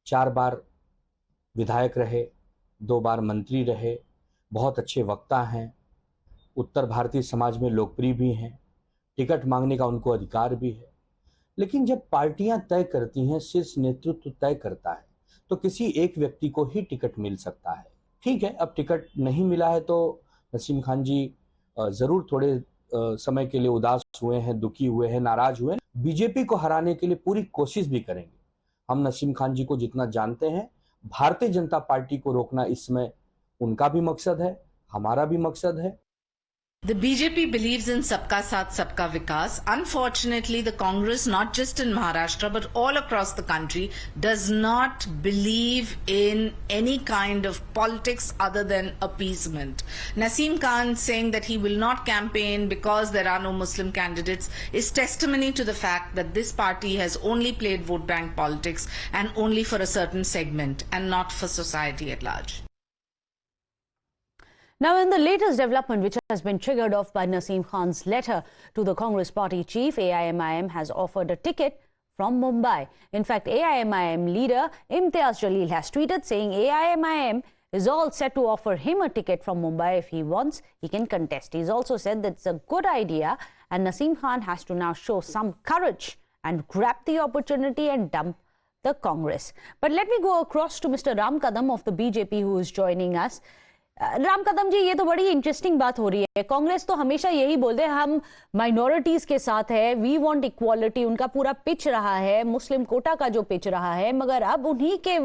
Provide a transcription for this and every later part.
4 बार विधायक रहे, 2 बार मंत्री रहे, बहुत अच्छे वक्ता हैं, उत्तर भारतीय समाज में लोकप्रिय भी हैं, टिकट मांगने का उनको अधिकार भी है। लेकिन जब पार्टियां तय करती हैं, शीर्ष नेतृत्व तय करता है, तो किसी एक व्यक्ति को ही टिकट मिल सकता है। ठीक है, अब टिकट नहीं मिला है तो नसीम खान जी जरूर थोड़े समय के लिए उदास हुए हैं, दुखी हुए हैं, नाराज हुए हैं। बीजेपी को हराने के लिए पूरी कोशिश भी करेंगे। हम नसीम खान जी को जितना जानते हैं, भारतीय जनता पार्टी को रोकना इस समय उनका भी मकसद है, हमारा भी मकसद है। The BJP believes in Sabka Saath, Sabka Vikas. Unfortunately, the Congress, not just in Maharashtra, but all across the country, does not believe in any kind of politics other than appeasement. Naseem Khan saying that he will not campaign because there are no Muslim candidates is testimony to the fact that this party has only played vote bank politics and only for a certain segment and not for society at large. Now, in the latest development, which has been triggered off by Naseem Khan's letter to the Congress party chief, AIMIM has offered a ticket from Mumbai. In fact, AIMIM leader Imtiaz Jalil has tweeted saying AIMIM is all set to offer him a ticket from Mumbai. If he wants, he can contest. He's also said that it's a good idea and Naseem Khan has to now show some courage and grab the opportunity and dump the Congress. But let me go across to Mr. Ram Kadam of the BJP who is joining us. Ram Kadam जी, ये तो बड़ी interesting बात हो रही है। कांग्रेस तो हमेशा यही बोलते हैं हम माइनॉरिटीज के साथ है, वी वांट इक्वालिटी, उनका पूरा पिच रहा है, मुस्लिम कोटा का जो पिच रहा है, मगर अब उन्हीं के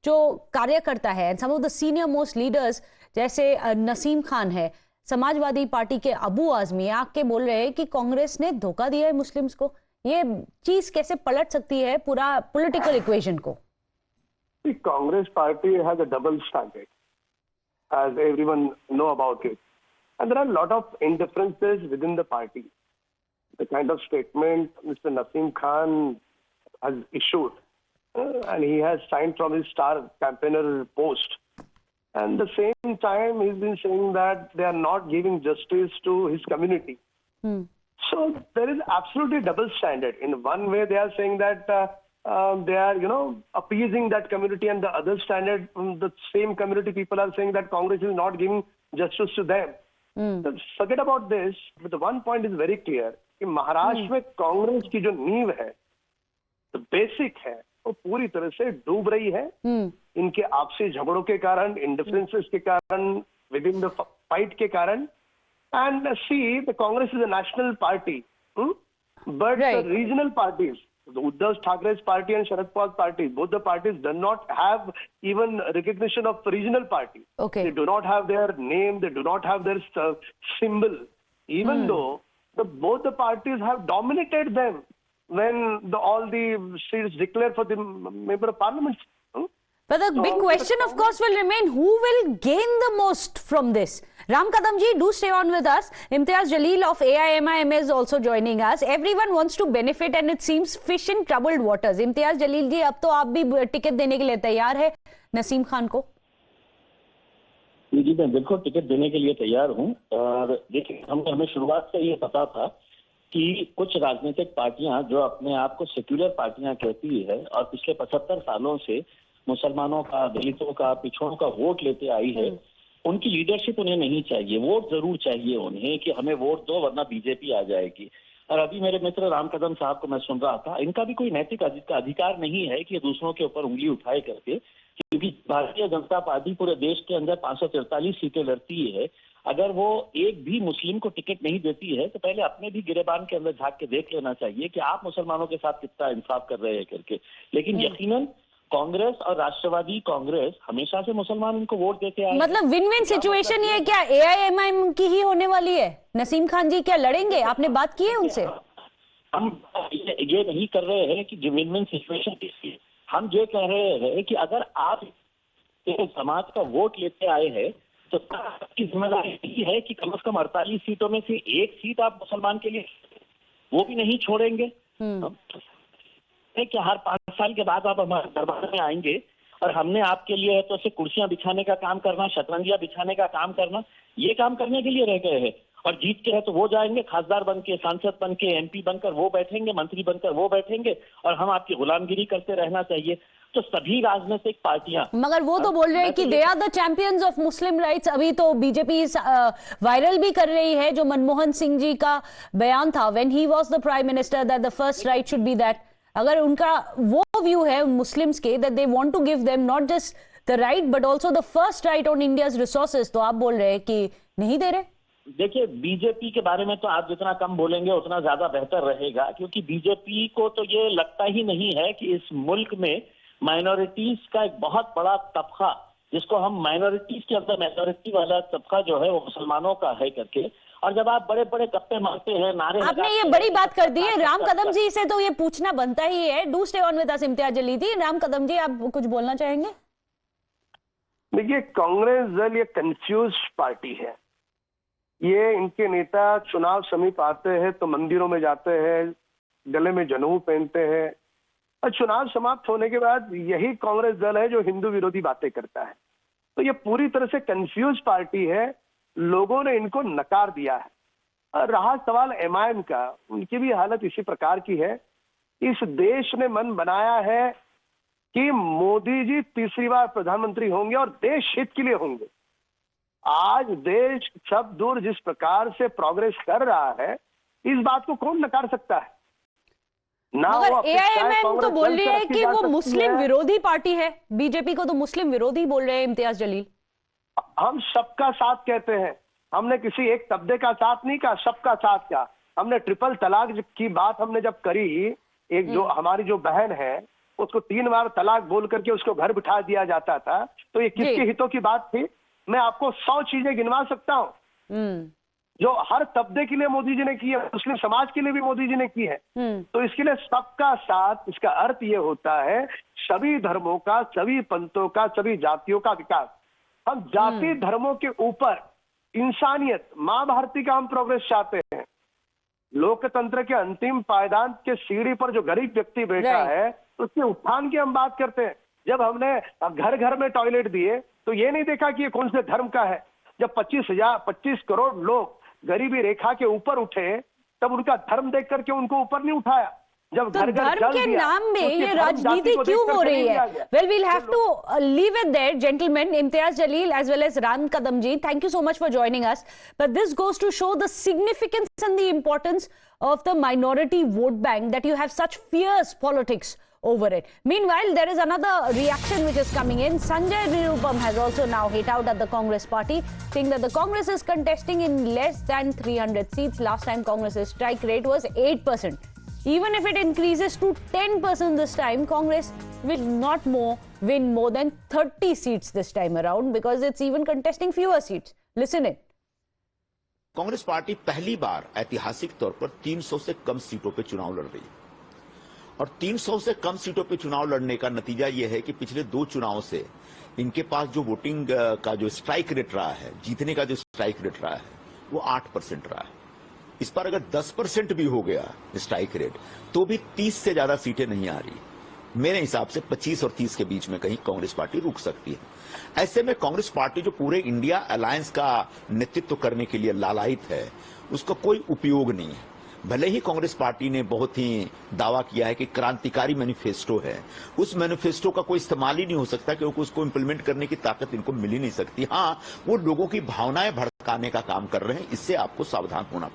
जो कार्यकर्ता है, some of the senior most leaders जैसे नसीम खान है, समाजवादी पार्टी के अबू आजमी आके बोल रहे हैं कि कांग्रेस ने धोखा दिया है मुस्लिम्स को। ये चीज कैसे पलट सकती है पूरा पॉलिटिकल इक्वेशन को? Congress party has a double standard, as everyone know about it. And there are a lot of indifferences within the party. The kind of statement Mr. Naseem Khan has issued, and he has signed from his star campaigner post. And at the same time, he's been saying that they are not giving justice to his community. So there is absolutely double standard. In one way, they are saying that they are, appeasing that community, and the other standard, the same community people are saying that Congress is not giving justice to them. So forget about this, but the one point is very clear कि महाराष्ट्र में कांग्रेस की जो नींव है, the basic है, वो पूरी तरह से डूब रही है। इनके आपसी झगड़ों के कारण, indifferences के कारण, within the fight के कारण, and see, the Congress is a national party, but the regional parties, the Uddhav Thackeray's party and Sharad Pawar's party, both the parties do not have even recognition of regional party. They do not have their name, they do not have their symbol, even though both the parties have dominated them when all the seats declared for the member of parliament. But the big question, of course, will remain, who will gain the most from this? Ram Kadam ji, do stay on with us. Imtiaz Jalil of AIMIM is also joining us. Everyone wants to benefit and it seems fish in troubled waters. Imtiaz Jalil ji, अब तो आप भी ticket देने के लिए तैयार है नसीम खान को? जी, मैं बिल्कुल टिकट देने के लिए तैयार हूं। और देखिए, हमें शुरुआत से ये पता था कि कुछ राजनीतिक पार्टियां जो अपने आप को सेक्युलर पार्टियां कहती है और पिछले 75 सालों से मुसलमानों का, दलितों का, पिछड़ों का वोट लेते आई है, उनकी लीडरशिप उन्हें नहीं चाहिए। वोट जरूर चाहिए उन्हें कि हमें वोट दो वरना बीजेपी आ जाएगी। और अभी मेरे मित्र राम कदम साहब को मैं सुन रहा था, इनका भी कोई नैतिक अधिकार नहीं है कि दूसरों के ऊपर उंगली उठाए करके, क्योंकि भारतीय जनता पार्टी पूरे देश के अंदर 543 सीटें लड़ती है। अगर वो एक भी मुस्लिम को टिकट नहीं देती है तो पहले अपने भी गिरेबान के अंदर झांक के देख लेना चाहिए कि आप मुसलमानों के साथ कितना इंसाफ कर रहे हैं करके। लेकिन यकीनन कांग्रेस और राष्ट्रवादी कांग्रेस हमेशा से मुसलमान इनको वोट देते आए। मतलब विन विन सिचुएशन ये क्या AIMIM की ही होने वाली है? नसीम खान जी क्या लड़ेंगे? आपने बात की है उनसे? हम ये नहीं कर रहे हैं कि विन विन सिचुएशन किसकी, हम ये कह रहे हैं कि अगर आप समाज का वोट लेते आए हैं तो आपकी जिम्मेदारी यही है कि कम से कम 48 सीटों में से एक सीट आप मुसलमान के लिए, वो भी नहीं छोड़ेंगे। कि हर 5 साल के बाद आप हमारे दरबार में आएंगे और हमने आपके लिए तो सिर्फ कुर्सियां बिछाने का काम करना, शतरंजियां बिछाने का काम करना, ये काम करने के लिए रह गए हैं। और जीत के है तो वो जाएंगे खासदार बन के, सांसद बन के, MP बनकर वो बैठेंगे, मंत्री बनकर वो बैठेंगे और हम आपकी गुलामगिरी करते रहना चाहिए। तो सभी राजनीतिक पार्टियां, मगर वो तो बोल रहे हैं कि they are the champions of Muslim rights. अभी तो बीजेपी वायरल भी कर रही है जो मनमोहन सिंह जी का बयान था when he was the prime minister that the first right should be that. अगर उनका वो व्यू है मुस्लिम्स के that they want to give them not just the right but also the first right on India's resources, तो आप बोल रहे हैं कि नहीं दे रहे। देखिए, बीजेपी के बारे में तो आप जितना कम बोलेंगे उतना ज्यादा बेहतर रहेगा, क्योंकि बीजेपी को तो ये लगता ही नहीं है कि इस मुल्क में माइनॉरिटीज का एक बहुत बड़ा तबका, जिसको हम माइनॉरिटीज के अंदर माइनॉरिटी वाला तबका जो है वो मुसलमानों का है करके, और जब आप बड़े बड़े गप्पे मारते हैं, नारे आपने ये बड़ी बात कर दी है। राम कदम जी से तो ये पूछना बनता ही है। Do stay on with us Imtiaz Jaleel ji. Ram Kadam ji, आप कुछ बोलना चाहेंगे? देखिए, कांग्रेस दल ये कंफ्यूज पार्टी है। ये इनके नेता चुनाव समीप आते हैं तो मंदिरों में जाते हैं, गले में जनेऊ पहनते हैं, और चुनाव समाप्त होने के बाद यही कांग्रेस दल है जो हिंदू विरोधी बातें करता है। तो ये पूरी तरह से कंफ्यूज पार्टी है। लोगों ने इनको नकार दिया है। और रहा सवाल एमआईएम का, उनकी भी हालत इसी प्रकार की है। इस देश ने मन बनाया है कि मोदी जी तीसरी बार प्रधानमंत्री होंगे और देश हित के लिए होंगे। आज देश सब दूर जिस प्रकार से प्रोग्रेस कर रहा है, इस बात को कौन नकार सकता है? मगर एआईएमआईएम तो बोल रही है कि वो मुस्लिम विरोधी पार्टी है। बीजेपी को तो मुस्लिम विरोधी बोल रहे हैं इम्तियाज जलील। हम सबका साथ कहते हैं। हमने किसी एक तबके का साथ नहीं कहा, सबका साथ कहा। हमने ट्रिपल तलाक की बात हमने जब करी, एक जो हमारी जो बहन है उसको 3 बार तलाक बोल करके उसको घर बिठा दिया जाता था, तो ये किसके हितों की बात थी? मैं आपको 100 चीजें गिनवा सकता हूँ जो हर तबके के लिए मोदी जी ने की है, मुस्लिम समाज के लिए भी मोदी जी ने की है। तो इसके लिए सबका साथ, इसका अर्थ ये होता है सभी धर्मों का, सभी पंथों का, सभी जातियों का विकास। हम जाति धर्मों के ऊपर इंसानियत, मां भारती का हम प्रोग्रेस चाहते हैं। लोकतंत्र के अंतिम पायदान के सीढ़ी पर जो गरीब व्यक्ति बैठा है उसके उत्थान की हम बात करते हैं। जब हमने घर घर में टॉयलेट दिए तो ये नहीं देखा कि ये कौन से धर्म का है। जब 25 करोड़ लोग गरीबी रेखा के ऊपर उठे, तब उनका धर्म देख करके उनको ऊपर नहीं उठाया। जब तो धर्म के नाम में ये राजनीति क्यों हो रही है? Well, we'll have to leave it there, gentleman. Imtiaz Jaleel as well as Ram Kadam ji, thank you so much for joining us. But this goes to show the significance and the importance of the minority vote bank, that you have such fierce politics over it. Meanwhile, there is another reaction which is coming in. Sanjay Nirupam has also now hit out at the Congress party, saying that the Congress is contesting in less than 300 seats. Last time Congress's strike rate was 8%. Even if it increases to 10% this time, Congress will not win more than 30 seats this time around, because it's even contesting fewer seats. Listen in. Congress party पहली बार ऐतिहासिक तौर पर 300 से कम सीटों पे चुनाव लड़ रही है, और 300 से कम सीटों पे चुनाव लड़ने का नतीजा यह है कि पिछले 2 चुनावों से इनके पास जो वोटिंग का जो स्ट्राइक रेट रहा है, जीतने का जो स्ट्राइक रेट रहा है, वो 8% रहा है। इस पर अगर 10% भी हो गया स्ट्राइक रेट, तो भी 30 से ज्यादा सीटें नहीं आ रही। मेरे हिसाब से 25 और 30 के बीच में कहीं कांग्रेस पार्टी रुक सकती है। ऐसे में कांग्रेस पार्टी जो पूरे इंडिया अलायंस का नेतृत्व करने के लिए लालायित है, उसका कोई उपयोग नहीं है। भले ही कांग्रेस पार्टी ने बहुत ही दावा किया है कि क्रांतिकारी मैनिफेस्टो है, उस मैनिफेस्टो का कोई इस्तेमाल ही नहीं हो सकता, क्योंकि उसको इंप्लीमेंट करने की ताकत इनको मिल ही नहीं सकती। हाँ, वो लोगों की भावनाएं भड़काने का काम कर रहे हैं, इससे आपको सावधान होना